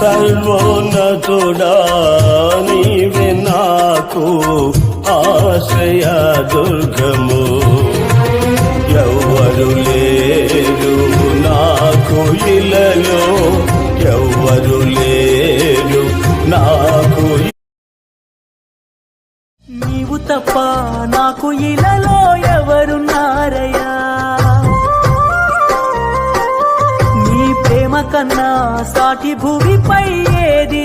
సర్వోన్నతుడా నీవే నాకు ఆశ్రయ దుర్గము. ఎవ్వరు లేరు నాకు ఇలలో, ఎవ్వరు లేరు నాకు. నీవు తప్ప నాకు ఇలలో ఎవరున్నారయ్యా? నీ ప్రేమ కన్నా సాటి భూమిపై ఏది